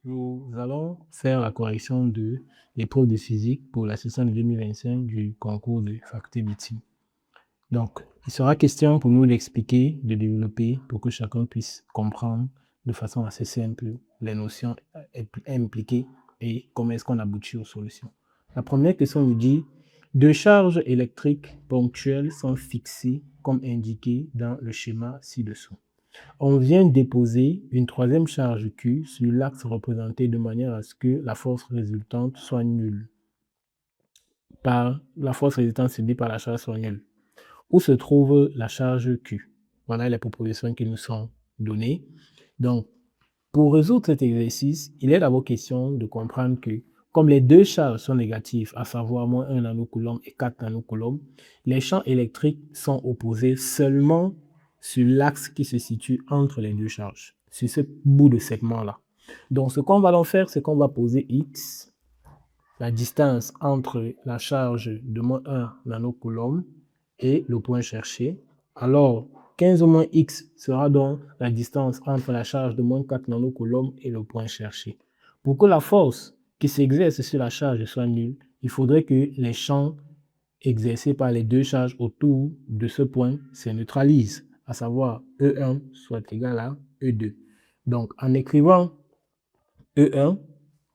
Nous allons faire la correction de l'épreuve de physique pour la session de 2025 du concours de faculté médecine. Donc, il sera question pour nous d'expliquer, de développer pour que chacun puisse comprendre de façon assez simple les notions impliquées et comment est-ce qu'on aboutit aux solutions. La première question nous dit: deux charges électriques ponctuelles sont fixées comme indiqué dans le schéma ci-dessous. On vient déposer une troisième charge Q sur l'axe représenté de manière à ce que la force résultante soit nulle. La force résultante subie par la charge soit nulle. Où se trouve la charge Q? Voilà les propositions qui nous sont données. Donc, pour résoudre cet exercice, il est d'abord question de comprendre que, comme les deux charges sont négatives, à savoir moins 1 nanocoulomb et 4 nanocoulombs, les champs électriques sont opposés seulement sur l'axe qui se situe entre les deux charges, sur ce bout de segment-là. Donc, ce qu'on va donc faire, c'est qu'on va poser X, la distance entre la charge de moins 1 nanocoulomb et le point cherché. Alors, 15 moins X sera donc la distance entre la charge de moins 4 nanocoulombs et le point cherché. Pour que la force qui s'exerce sur la charge soit nulle, il faudrait que les champs exercés par les deux charges autour de ce point se neutralisent, à savoir E1 soit égal à E2. Donc, en écrivant E1,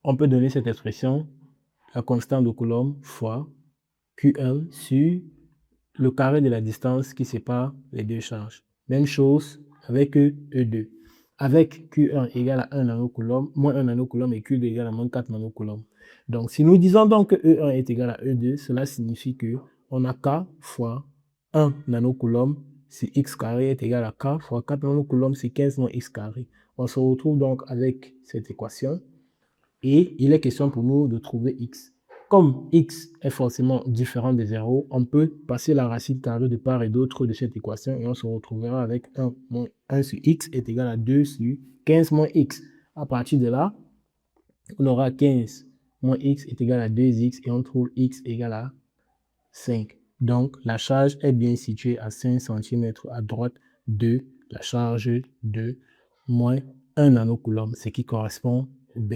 on peut donner cette expression, la constante de Coulomb fois Q1 sur le carré de la distance qui sépare les deux charges. Même chose avec E2. Avec Q1 égale à 1 nanocoulomb, moins 1 nanocoulomb et Q2 égale à moins 4 nanocoulomb. Donc, si nous disons donc que E1 est égal à E2, cela signifie que on a K fois 1 nanocoulomb si X carré est égal à K fois 4 nanocoulomb si 15 moins X carré. On se retrouve donc avec cette équation et il est question pour nous de trouver X. Comme X est forcément différent de 0, on peut passer la racine carrée de part et d'autre de cette équation et on se retrouvera avec 1 moins 1 sur X est égal à 2 sur 15 moins X. À partir de là, on aura 15 moins X est égal à 2X et on trouve X égal à 5. Donc, la charge est bien située à 5 cm à droite de la charge de moins 1 nanocoulomb, ce qui correspond B.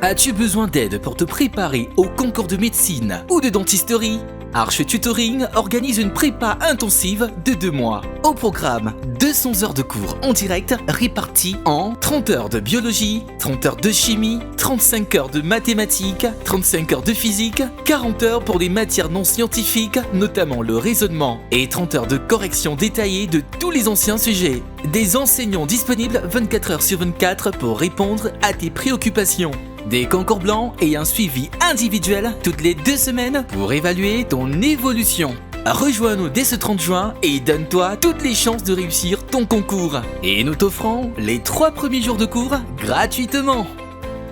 As-tu besoin d'aide pour te préparer au concours de médecine ou de dentisterie? Arche Tutoring organise une prépa intensive de 2 mois. Au programme, 200 heures de cours en direct réparties en 30 heures de biologie, 30 heures de chimie, 35 heures de mathématiques, 35 heures de physique, 40 heures pour les matières non scientifiques, notamment le raisonnement, et 30 heures de correction détaillée de tous les anciens sujets. Des enseignants disponibles 24 heures sur 24 pour répondre à tes préoccupations. Des concours blancs et un suivi individuel toutes les 2 semaines pour évaluer ton évolution. Rejoins-nous dès ce 30 juin et donne-toi toutes les chances de réussir ton concours. Et nous t'offrons les 3 premiers jours de cours gratuitement.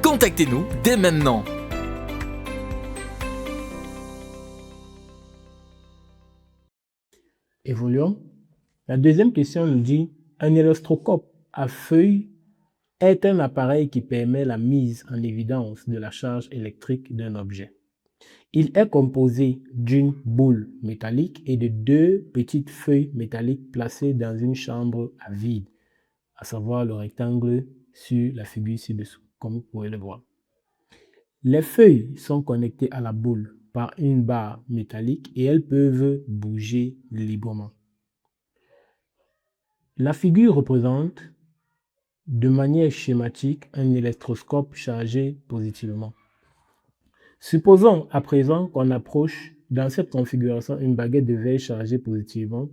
Contactez-nous dès maintenant. Évoluons. La deuxième question nous dit: un électroscope à feuille est un appareil qui permet la mise en évidence de la charge électrique d'un objet. Il est composé d'une boule métallique et de 2 petites feuilles métalliques placées dans une chambre à vide, à savoir le rectangle sur la figure ci-dessous, comme vous pouvez le voir. Les feuilles sont connectées à la boule par une barre métallique et elles peuvent bouger librement. La figure représente de manière schématique un électroscope chargé positivement. Supposons à présent qu'on approche dans cette configuration une baguette de verre chargée positivement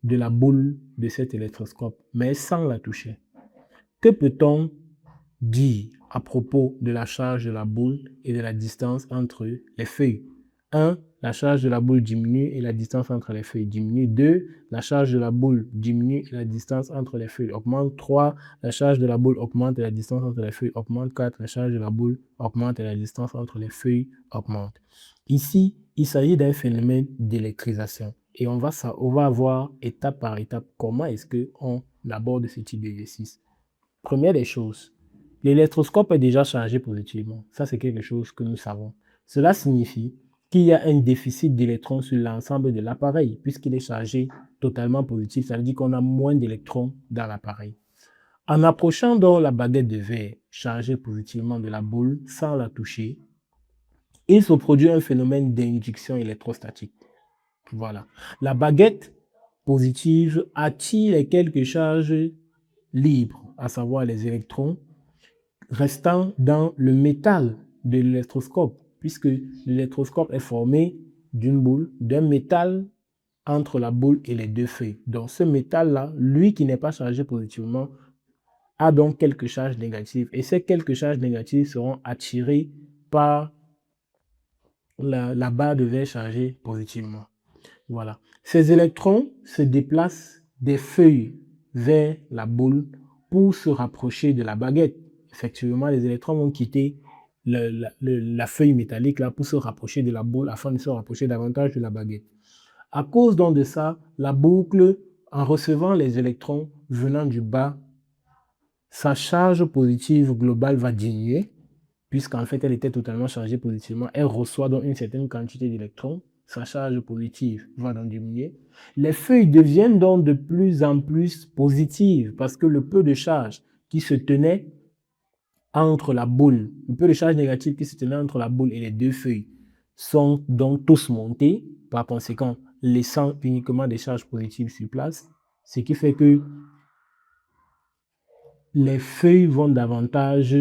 de la boule de cet électroscope, mais sans la toucher. Que peut-on dire à propos de la charge de la boule et de la distance entre les feuilles? 1. La charge de la boule diminue et la distance entre les feuilles diminue. 2. La charge de la boule diminue et la distance entre les feuilles augmente. 3. La charge de la boule augmente et la distance entre les feuilles augmente. 4. La charge de la boule augmente et la distance entre les feuilles augmente. Ici, il s'agit d'un phénomène d'électrisation. Et on va voir étape par étape comment est-ce qu'on aborde ce type d'exercice. Première des choses, l'électroscope est déjà chargé positivement. Ça, c'est quelque chose que nous savons. Cela signifie qu'il y a un déficit d'électrons sur l'ensemble de l'appareil, puisqu'il est chargé totalement positif. Ça veut dire qu'on a moins d'électrons dans l'appareil. En approchant donc la baguette de verre chargée positivement de la boule sans la toucher, il se produit un phénomène d'induction électrostatique. Voilà. La baguette positive attire les quelques charges libres, à savoir les électrons, restant dans le métal de l'électroscope, puisque l'électroscope est formé d'une boule, d'un métal entre la boule et les deux feuilles. Donc ce métal-là, lui qui n'est pas chargé positivement, a donc quelques charges négatives. Et ces quelques charges négatives seront attirées par la barre de verre chargée positivement. Voilà. Ces électrons se déplacent des feuilles vers la boule pour se rapprocher de la baguette. Effectivement, les électrons vont quitter la feuille métallique là pour se rapprocher de la boule afin de se rapprocher davantage de la baguette. À cause donc de ça, la boucle, en recevant les électrons venant du bas, sa charge positive globale va diminuer, puisqu'en fait elle était totalement chargée positivement. Elle reçoit donc une certaine quantité d'électrons. Sa charge positive va donc diminuer. Les feuilles deviennent donc de plus en plus positives parce que le peu de charge qui se tenait entre la boule, le peu de charge négative qui se tenait entre la boule et les deux feuilles sont donc tous montés, par conséquent laissant uniquement des charges positives sur place, ce qui fait que les feuilles vont davantage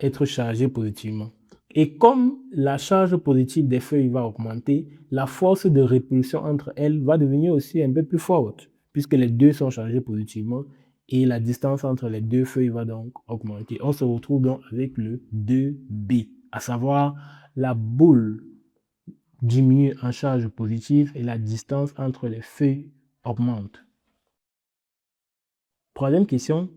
être chargées positivement. Et comme la charge positive des feuilles va augmenter, la force de répulsion entre elles va devenir aussi un peu plus forte, puisque les deux sont chargées positivement et la distance entre les deux feuilles va donc augmenter. On se retrouve donc avec le 2B, à savoir la boule diminue en charge positive et la distance entre les feuilles augmente. Troisième question.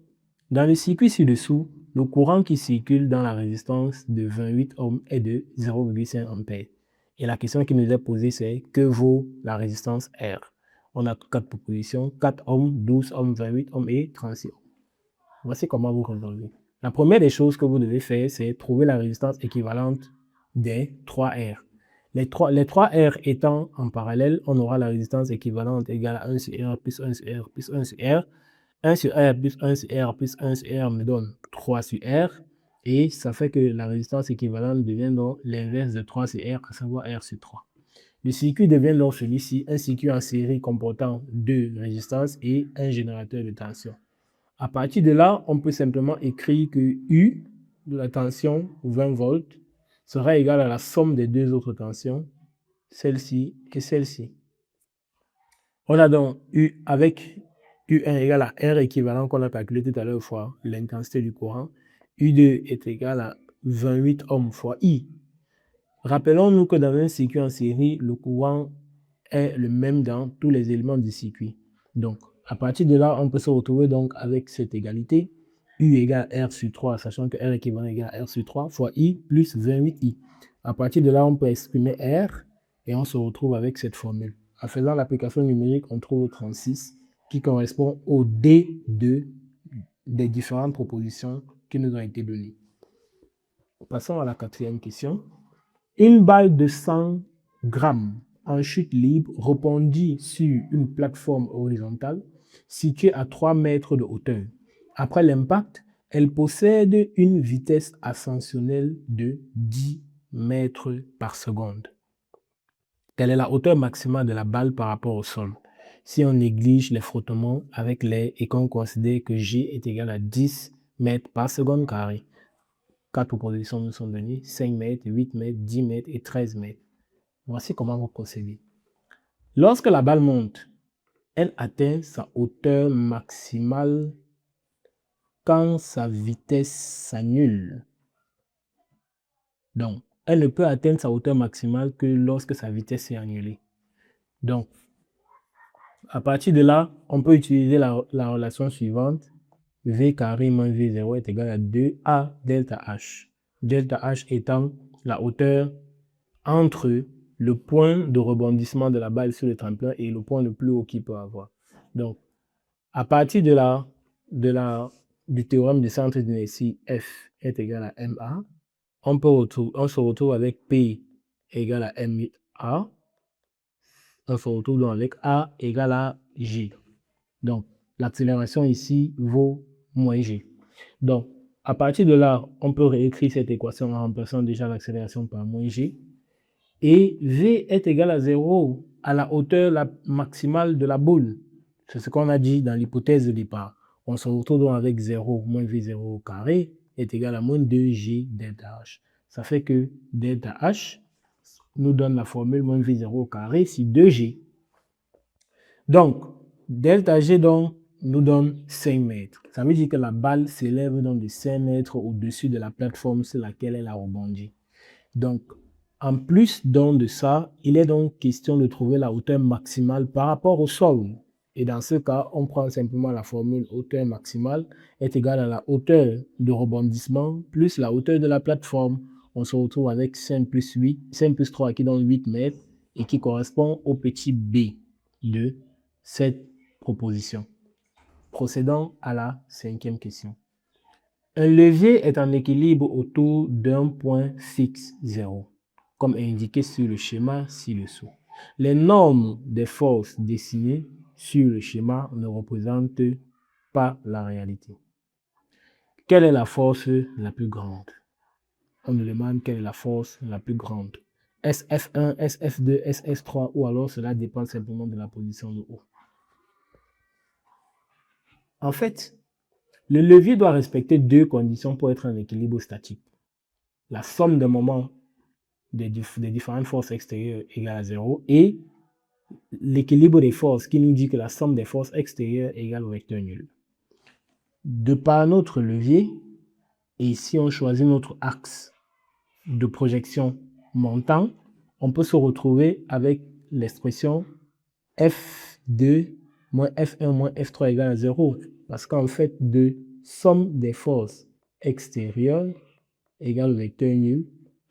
Dans le circuit ci-dessous, le courant qui circule dans la résistance de 28 ohms est de 0,5 ampères. Et la question qui nous est posée, c'est que vaut la résistance R? On a quatre propositions, 4 ohms, 12 ohms, 28 ohms et 36 ohms. Voici comment vous résolvez. La première des choses que vous devez faire, c'est trouver la résistance équivalente des 3 R. Les 3 R étant en parallèle, on aura la résistance équivalente égale à 1 sur R plus 1 sur R plus 1 sur R. 1 sur R plus 1 sur R plus 1 sur R me donne 3 sur R. Et ça fait que la résistance équivalente devient donc l'inverse de 3 sur R, à savoir R sur 3. Le circuit devient donc celui-ci, un circuit en série comportant deux résistances et un générateur de tension. À partir de là, on peut simplement écrire que U de la tension, 20 volts, sera égal à la somme des deux autres tensions, celle-ci et celle-ci. On a donc U avec U1 égale à R équivalent qu'on a calculé tout à l'heure fois l'intensité du courant. U2 est égal à 28 ohms fois I. Rappelons-nous que dans un circuit en série, le courant est le même dans tous les éléments du circuit. Donc, à partir de là, on peut se retrouver donc avec cette égalité. U égale R sur 3, sachant que R équivalent égale à R sur 3 fois I plus 28I. À partir de là, on peut exprimer R et on se retrouve avec cette formule. En faisant l'application numérique, on trouve 36 qui correspond au D2 des différentes propositions qui nous ont été données. Passons à la quatrième question. Une balle de 100 grammes en chute libre rebondit sur une plateforme horizontale située à 3 mètres de hauteur. Après l'impact, elle possède une vitesse ascensionnelle de 10 mètres par seconde. Quelle est la hauteur maximale de la balle par rapport au sol? Si on néglige les frottements avec l'air et qu'on considère que G est égal à 10 mètres par seconde carré, 4 propositions nous sont données, 5 mètres, 8 mètres, 10 mètres et 13 mètres. Voici comment vous procédez. Lorsque la balle monte, elle atteint sa hauteur maximale quand sa vitesse s'annule. Donc, elle ne peut atteindre sa hauteur maximale que lorsque sa vitesse est annulée. Donc, à partir de là, on peut utiliser la relation suivante. V carré moins V0 est égal à 2A delta H. Delta H étant la hauteur entre le point de rebondissement de la balle sur le tremplin et le point le plus haut qu'il peut avoir. Donc, à partir du théorème de centre d'inertie F est égal à MA, on se retrouve avec P égale à MA. On se retrouve donc avec A égale à J. Donc, l'accélération ici vaut moins g. Donc, à partir de là, on peut réécrire cette équation en remplaçant déjà l'accélération par moins g. Et v est égal à 0 à la hauteur maximale de la boule. C'est ce qu'on a dit dans l'hypothèse de départ. On se retrouve donc avec 0 moins v0 au carré est égal à moins 2g delta h. Ça fait que delta h nous donne la formule moins v0 au carré sur 2g. Donc, delta g donc, nous donne 5 mètres. Ça veut dire que la balle s'élève donc de 5 mètres au-dessus de la plateforme sur laquelle elle a rebondi. Donc, en plus donc de ça, il est donc question de trouver la hauteur maximale par rapport au sol. Et dans ce cas, on prend simplement la formule hauteur maximale est égale à la hauteur de rebondissement plus la hauteur de la plateforme. On se retrouve avec 5 plus 3 qui donne 8 mètres et qui correspond au petit b de cette proposition. Procédons à la 5e question. Un levier est en équilibre autour d'un point fixe 0, comme indiqué sur le schéma ci-dessous. Les normes des forces dessinées sur le schéma ne représentent pas la réalité. Quelle est la force la plus grande? On nous demande quelle est la force la plus grande. SF1, SF2, SF3 ou alors cela dépend simplement de la position de haut. En fait, le levier doit respecter 2 conditions pour être en équilibre statique. La somme des moments des différentes forces extérieures égale à 0 et l'équilibre des forces qui nous dit que la somme des forces extérieures égale au vecteur nul. De par notre levier, et si on choisit notre axe de projection montant, on peut se retrouver avec l'expression F2 moins F1 moins F3 égale à 0. Parce qu'en fait, de somme des forces extérieures égale au vecteur nul,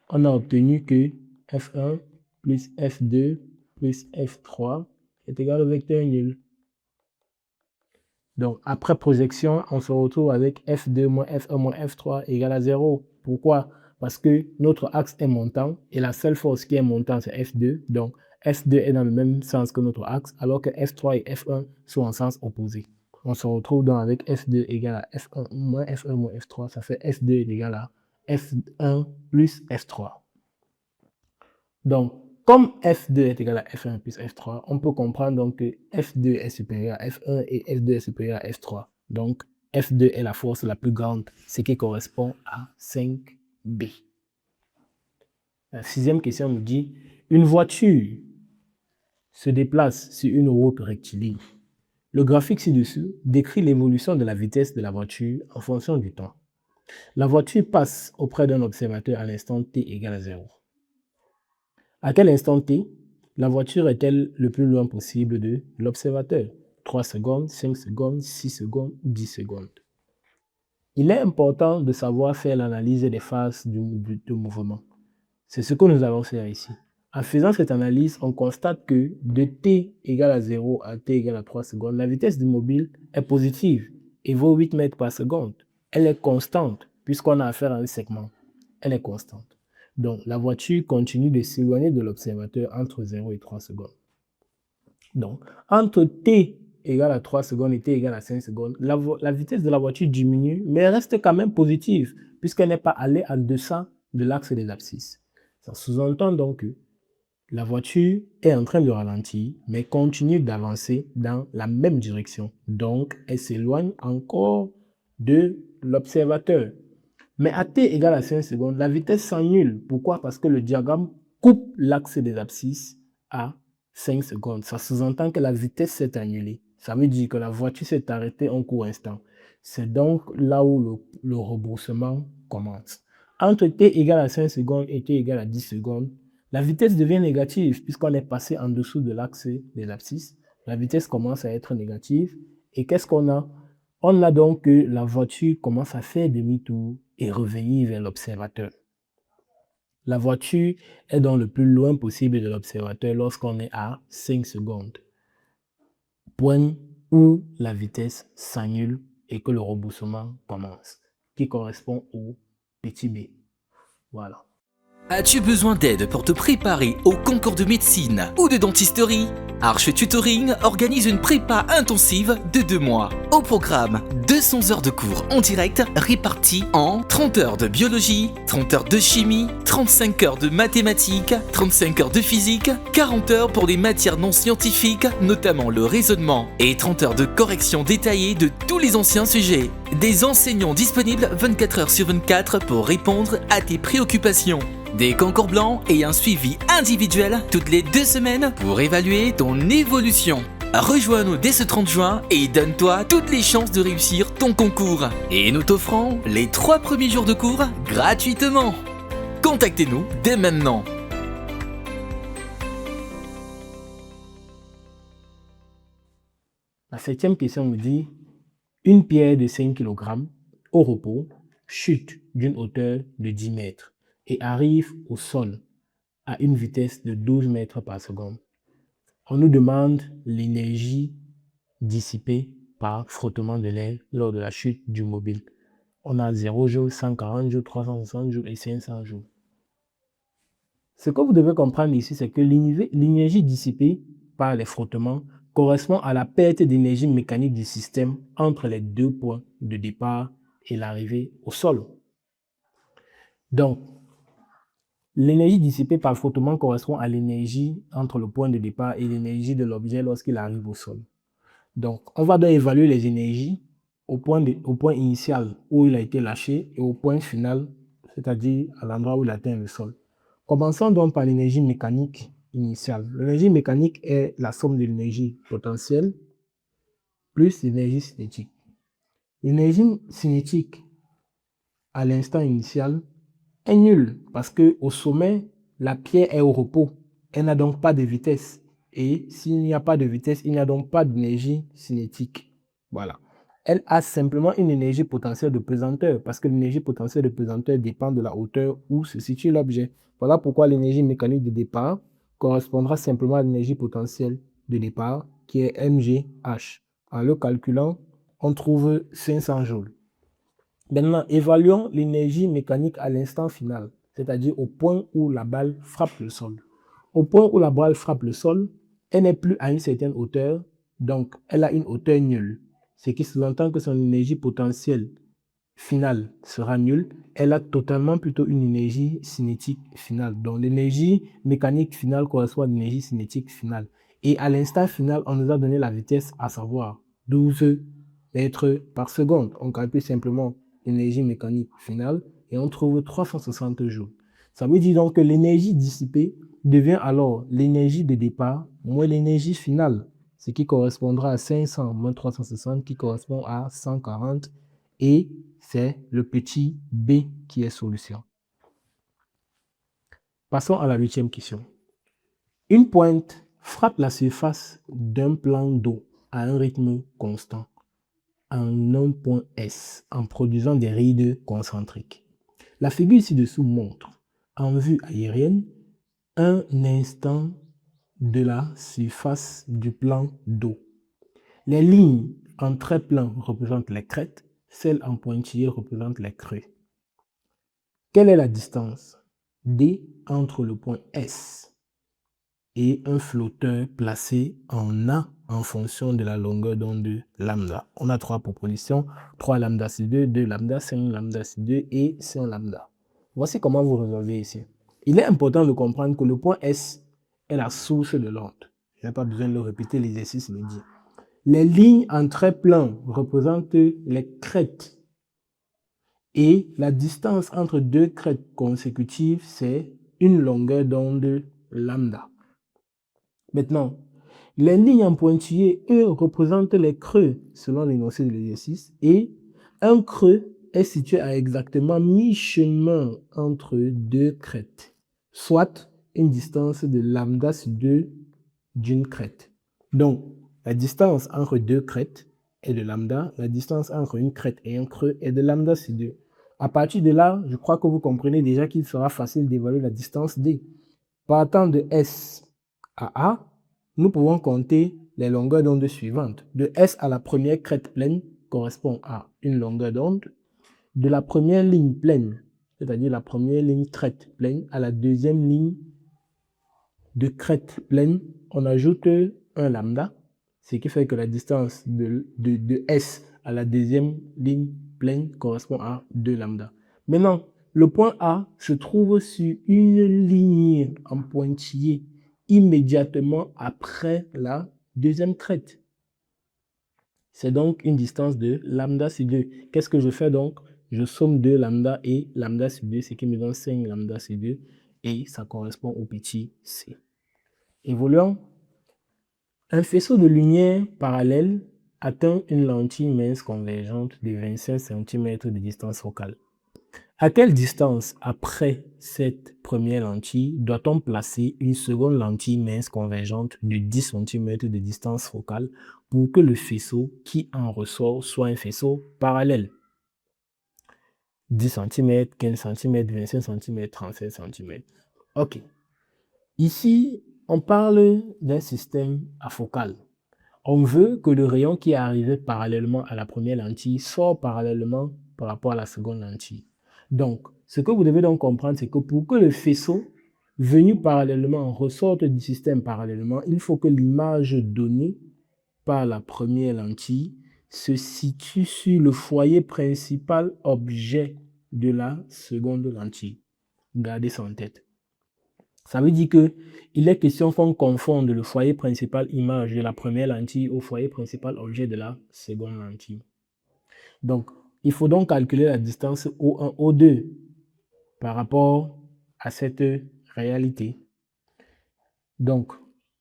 on a obtenu que F1 plus F2 plus F3 est égal au vecteur nul. Donc, après projection, on se retrouve avec F2 moins F1 moins F3 égale à 0. Pourquoi? Parce que notre axe est montant et la seule force qui est montante, c'est F2. Donc, F2 est dans le même sens que notre axe, alors que F3 et F1 sont en sens opposé. On se retrouve donc avec F2 égale à F1 moins F3. Ça fait F2 est égal à F1 plus F3. Donc, comme F2 est égal à F1 plus F3, on peut comprendre donc que F2 est supérieur à F1 et F2 est supérieur à F3. Donc, F2 est la force la plus grande, ce qui correspond à 5B. La 6e question nous dit, une voiture se déplace sur une route rectiligne. Le graphique ci-dessous décrit l'évolution de la vitesse de la voiture en fonction du temps. La voiture passe auprès d'un observateur à l'instant t égale à 0. À quel instant t la voiture est-elle le plus loin possible de l'observateur? 3 secondes, 5 secondes, 6 secondes, 10 secondes. Il est important de savoir faire l'analyse des phases du mouvement. C'est ce que nous allons faire ici. En faisant cette analyse, on constate que de t égale à 0 à t égale à 3 secondes, la vitesse du mobile est positive et vaut 8 mètres par seconde. Elle est constante puisqu'on a affaire à un segment. Elle est constante. Donc, la voiture continue de s'éloigner de l'observateur entre 0 et 3 secondes. Donc, entre t égale à 3 secondes et t égale à 5 secondes, la vitesse de la voiture diminue, mais elle reste quand même positive, puisqu'elle n'est pas allée en deçà de l'axe des abscisses. Ça sous-entend donc que la voiture est en train de ralentir, mais continue d'avancer dans la même direction. Donc, elle s'éloigne encore de l'observateur. Mais à t égale à 5 secondes, la vitesse s'annule. Pourquoi? Parce que le diagramme coupe l'axe des abscisses à 5 secondes. Ça sous-entend que la vitesse s'est annulée. Ça veut dire que la voiture s'est arrêtée en court instant. C'est donc là où le rebroussement commence. Entre t égale à 5 secondes et t égale à 10 secondes, la vitesse devient négative puisqu'on est passé en dessous de l'axe des abscisses. La vitesse commence à être négative. Et qu'est-ce qu'on a? On a donc que la voiture commence à faire demi-tour et revenir vers l'observateur. La voiture est donc le plus loin possible de l'observateur lorsqu'on est à 5 secondes. Point où la vitesse s'annule et que le rebroussement commence, qui correspond au petit b. Voilà. As-tu besoin d'aide pour te préparer au concours de médecine ou de dentisterie? Arche Tutoring organise une prépa intensive de 2 mois. Au programme, 200 heures de cours en direct réparties en 30 heures de biologie, 30 heures de chimie, 35 heures de mathématiques, 35 heures de physique, 40 heures pour les matières non scientifiques, notamment le raisonnement, et 30 heures de correction détaillée de tous les anciens sujets. Des enseignants disponibles 24 heures sur 24 pour répondre à tes préoccupations. Des concours blancs et un suivi individuel toutes les 2 semaines pour évaluer ton évolution. Rejoins-nous dès ce 30 juin et donne-toi toutes les chances de réussir ton concours. Et nous t'offrons les 3 premiers jours de cours gratuitement. Contactez-nous dès maintenant. La 7e question me dit, une pierre de 5 kg au repos chute d'une hauteur de 10 mètres et arrive au sol à une vitesse de 12 mètres par seconde. On nous demande l'énergie dissipée par frottement de l'air lors de la chute du mobile. On a 0 joules, 140 joules, 360 joules et 500 joules. Ce que vous devez comprendre ici, c'est que l'énergie dissipée par les frottements correspond à la perte d'énergie mécanique du système entre les 2 points de départ et l'arrivée au sol. Donc, l'énergie dissipée par le frottement correspond à l'énergie entre le point de départ et l'énergie de l'objet lorsqu'il arrive au sol. Donc, on va donc évaluer les énergies au point initial où il a été lâché et au point final, c'est-à-dire à l'endroit où il atteint le sol. Commençons donc par l'énergie mécanique initiale. L'énergie mécanique est la somme de l'énergie potentielle plus l'énergie cinétique. L'énergie cinétique à l'instant initial est nulle parce qu'au sommet, la pierre est au repos. Elle n'a donc pas de vitesse. Et s'il n'y a pas de vitesse, il n'y a donc pas d'énergie cinétique. Voilà. Elle a simplement une énergie potentielle de pesanteur parce que l'énergie potentielle de pesanteur dépend de la hauteur où se situe l'objet. Voilà pourquoi l'énergie mécanique de départ correspondra simplement à l'énergie potentielle de départ qui est mgh. En le calculant, on trouve 500 joules. Maintenant, évaluons l'énergie mécanique à l'instant final, c'est-à-dire au point où la balle frappe le sol. Au point où la balle frappe le sol, elle n'est plus à une certaine hauteur, donc elle a une hauteur nulle. Ce qui sous-entend que son énergie potentielle finale sera nulle. Elle a totalement plutôt une énergie cinétique finale. Donc l'énergie mécanique finale correspond à l'énergie cinétique finale. Et à l'instant final, on nous a donné la vitesse, à savoir 12 mètres par seconde. On calcule simplement l'énergie mécanique finale et on trouve 360 joules. Ça veut dire donc que l'énergie dissipée devient alors l'énergie de départ moins l'énergie finale, ce qui correspondra à 500 moins 360 qui correspond à 140 et c'est le petit b qui est solution. Passons à la 8e question. Une pointe frappe la surface d'un plan d'eau à un rythme constant en un point S en produisant des rides concentriques. La figure ci-dessous montre, en vue aérienne, un instant de la surface du plan d'eau. Les lignes en trait plein représentent les crêtes, celles en pointillé représentent les creux. Quelle est la distance D entre le point S et un flotteur placé en A en fonction de la longueur d'onde de lambda? On a 3 propositions, 3 lambda sur 2, 2 lambda, 5 lambda sur 2 et 5 lambda. Voici comment vous résolvez ici. Il est important de comprendre que le point S est la source de l'onde. Je n'ai pas besoin de le répéter, l'exercice le dit. Les lignes en trait plein représentent les crêtes. Et la distance entre 2 crêtes consécutives, c'est une longueur d'onde lambda. Maintenant, les lignes en pointillé, eux, représentent les creux selon l'énoncé de l'exercice. Et un creux est situé à exactement mi-chemin entre 2 crêtes, soit une distance de lambda sur 2 d'une crête. Donc, la distance entre 2 crêtes est de lambda, la distance entre une crête et un creux est de lambda sur 2. À partir de là, je crois que vous comprenez déjà qu'il sera facile d'évaluer la distance D. Partant de S à A, nous pouvons compter les longueurs d'onde suivantes. De S à la première crête pleine correspond à une longueur d'onde. De la première ligne pleine c'est-à-dire la première ligne crête pleine, à la deuxième ligne de crête pleine, on ajoute un lambda, ce qui fait que la distance de S à la deuxième ligne pleine correspond à 2 lambda. Maintenant, le point A se trouve sur une ligne en pointillé immédiatement après la deuxième crête. C'est donc une distance de lambda sur 2. Qu'est-ce que je fais donc? Je somme 2 lambda et lambda sur 2, ce qui me donne 5 lambda sur 2, et ça correspond au petit c. Évoluons. Un faisceau de lumière parallèle atteint une lentille mince convergente de 25 cm de distance focale. À quelle distance après cette première lentille doit-on placer une seconde lentille mince convergente de 10 cm de distance focale pour que le faisceau qui en ressort soit un faisceau parallèle? 10 cm, 15 cm, 25 cm, 35 cm. Ok. Ici, on parle d'un système afocal. On veut que le rayon qui est arrivé parallèlement à la première lentille sorte parallèlement par rapport à la seconde lentille. Donc, ce que vous devez donc comprendre, c'est que pour que le faisceau venu parallèlement ressorte du système parallèlement, il faut que l'image donnée par la première lentille se situe sur le foyer principal objet de la seconde lentille. Gardez ça en tête. Ça veut dire qu'il est question qu'on confonde le foyer principal image de la première lentille au foyer principal objet de la seconde lentille. Donc, il faut donc calculer la distance O1, O2 par rapport à cette réalité. Donc,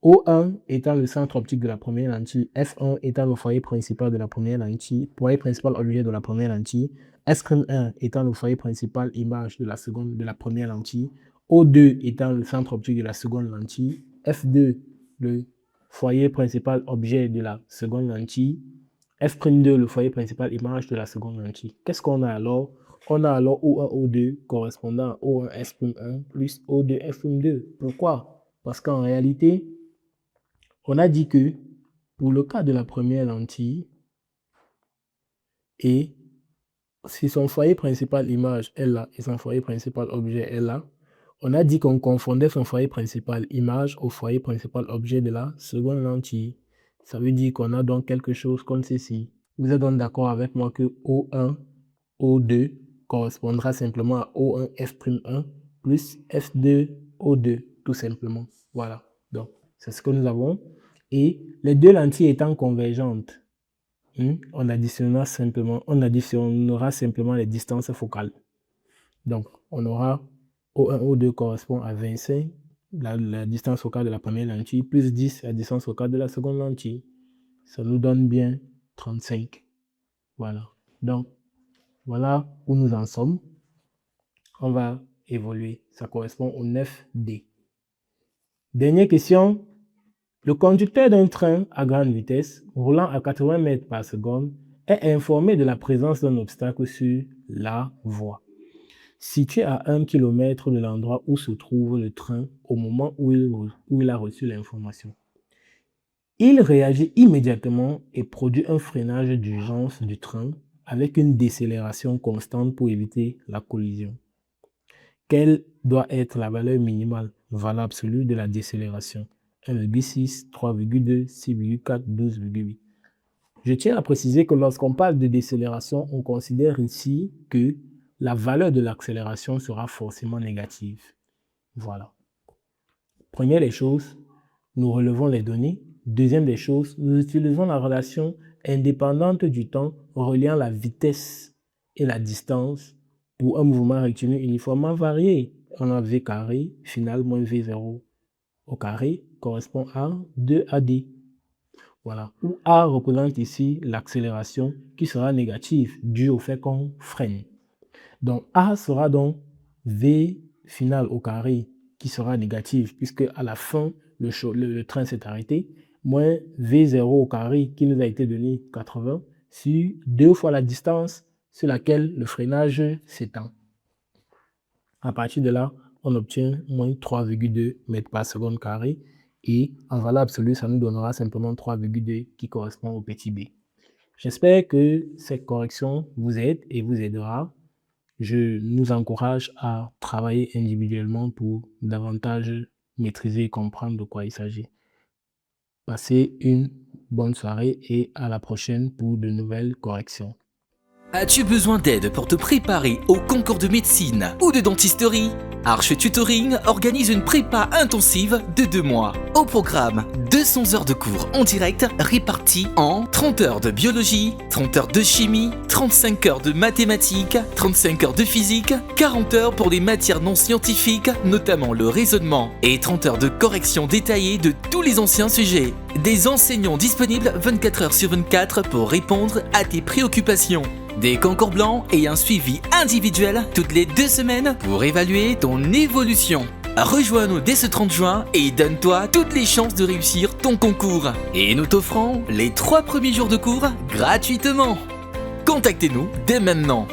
O1 étant le centre optique de la première lentille, F1 étant le foyer principal de la première lentille, foyer principal objet de la première lentille, S'1 étant le foyer principal image de la première lentille, O2 étant le centre optique de la seconde lentille, F2 le foyer principal objet de la seconde lentille, F'2 le foyer principal image de la seconde lentille. Qu'est-ce qu'on a alors? On a alors O1, O2 correspondant à O1, S'1 plus O2, F'2. Pourquoi? Parce qu'en réalité, on a dit que pour le cas de la première lentille, et si son foyer principal image est là et son foyer principal objet est là, on a dit qu'on confondait son foyer principal image au foyer principal objet de la seconde lentille. Ça veut dire qu'on a donc quelque chose comme ceci. Vous êtes donc d'accord avec moi que O1, O2 correspondra simplement à O1, F'1 plus F2, O2, tout simplement. Voilà. Donc, c'est ce que nous avons. Et les deux lentilles étant convergentes, on additionnera simplement les distances focales. Donc, on aura O1, O2 correspond à 25, la distance focale de la première lentille, plus 10, la distance focale de la seconde lentille. Ça nous donne bien 35. Voilà. Donc, voilà où nous en sommes. On va évoluer. Ça correspond au 9D. Dernière question. Le conducteur d'un train à grande vitesse, roulant à 80 mètres par seconde, est informé de la présence d'un obstacle sur la voie, situé à 1 km de l'endroit où se trouve le train au moment où il a reçu l'information. Il réagit immédiatement et produit un freinage d'urgence du train avec une décélération constante pour éviter la collision. Quelle doit être la valeur minimale, valeur absolue de la décélération? 1,6, 3,2, 6,4, 12,8. Je tiens à préciser que lorsqu'on parle de décélération, on considère ici que la valeur de l'accélération sera forcément négative. Voilà. Première des choses, nous relevons les données. Deuxième des choses, nous utilisons la relation indépendante du temps reliant la vitesse et la distance pour un mouvement rectiligne uniformément varié. On a V carré, final moins V0 au carré correspond à 2AD. Voilà. Où A représente ici l'accélération qui sera négative due au fait qu'on freine. Donc A sera donc V final au carré qui sera négatif puisque à la fin le train s'est arrêté, moins V0 au carré qui nous a été donné 80 sur 2 fois la distance sur laquelle le freinage s'étend. À partir de là, on obtient moins 3,2 mètres par seconde carré et en valeur absolue, ça nous donnera simplement 3,2 qui correspond au petit b. J'espère que cette correction vous aide et vous aidera. je nous encourage à travailler individuellement pour davantage maîtriser et comprendre de quoi il s'agit. Passez une bonne soirée et à la prochaine pour de nouvelles corrections. As-tu besoin d'aide pour te préparer au concours de médecine ou de dentisterie? Arche Tutoring organise une prépa intensive de 2 mois. Au programme, 200 heures de cours en direct réparties en 30 heures de biologie, 30 heures de chimie, 35 heures de mathématiques, 35 heures de physique, 40 heures pour les matières non scientifiques, notamment le raisonnement, et 30 heures de correction détaillée de tous les anciens sujets. Des enseignants disponibles 24 heures sur 24 pour répondre à tes préoccupations. Des concours blancs et un suivi individuel toutes les 2 semaines pour évaluer ton évolution. Rejoins-nous dès ce 30 juin et donne-toi toutes les chances de réussir ton concours. Et nous t'offrons les 3 premiers jours de cours gratuitement. Contactez-nous dès maintenant.